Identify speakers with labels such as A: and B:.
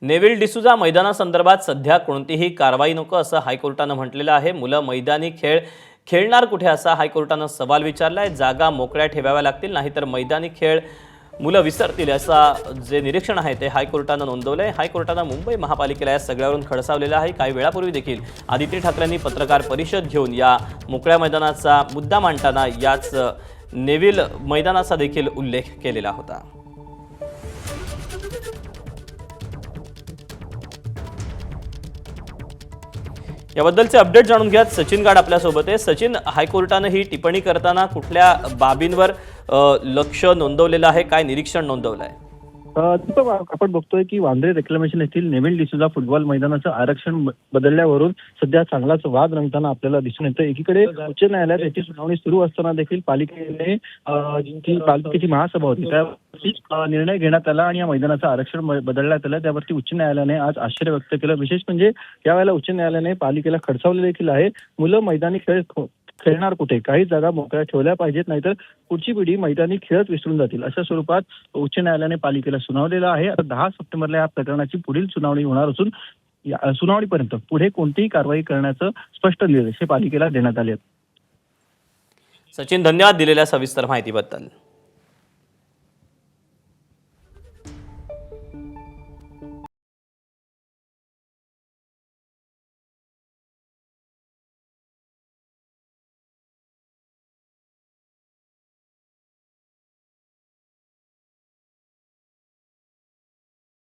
A: Neville D'Souza मैदानासंदर्भात सध्या कोणतीही कारवाई नको असं हायकोर्टानं म्हटलेलं आहे। मुलं मैदानी खेळ खेळणार कुठे असा हायकोर्टानं सवाल विचारलाय। जागा मोकळ्या ठेवाव्या लागतील, नाहीतर मैदानी खेळ मुलं विसरतील असा जे निरीक्षण आहे ते हायकोर्टानं नोंदवलंय। हायकोर्टानं मुंबई महापालिकेला या सगळ्यावरून खडसावलेलं आहे। काही वेळापूर्वी देखील आदित्य ठाकरेंनी पत्रकार परिषद घेऊन या मोकळ्या मैदानाचा मुद्दा मांडताना याच नेव्हिल मैदानाचा देखील उल्लेख केलेला होता। याबद्दलचे अपडेट जाणून घ्यात सचिन गाड आपल्यासोबत आहे। सचिन, हायकोर्टाने ही टिप्पणी करताना कुठल्या बाबींवर लक्ष नोंदवलेलं आहे, काय निरीक्षण नोंदवलं आहे?
B: आपण बघतोय की वांद्रे रेक्लेमेशन येथील नेव्हिल डिसूजा फुटबॉल मैदानाचं आरक्षण बदलल्यावरून सध्या चांगलाच वाद रंगताना आपल्याला दिसून येतं। एकीकडे उच्च न्यायालयात याची सुनावणी सुरू असताना देखील पालिकेने पालिकेची महासभा होती, त्यावरती निर्णय घेण्यात आला आणि या मैदानाचं आरक्षण बदलण्यात आलं। त्यावरती उच्च न्यायालयाने आज आश्चर्य व्यक्त केलं। विशेष म्हणजे यावेळेला उच्च न्यायालयाने पालिकेला खडसावले देखील आहे। मुलं मैदानी खेळ खेळणार कुठे, काही जागा मोकळ्या ठेवल्या पाहिजेत, नाहीतर पुढची पिढी मैदानी खेळच विसरून जातील, अशा स्वरूपात उच्च न्यायालयाने पालिकेला सुनावलेलं आहे। आता 10 सप्टेंबरला या प्रकरणाची पुढील सुनावणी होणार असून सुनावणीपर्यंत पुढे कोणतीही कारवाई करण्याचं स्पष्ट निर्देश पालिकेला देण्यात आले आहेत।
A: सचिन, धन्यवाद दिलेल्या सविस्तर माहितीबद्दल।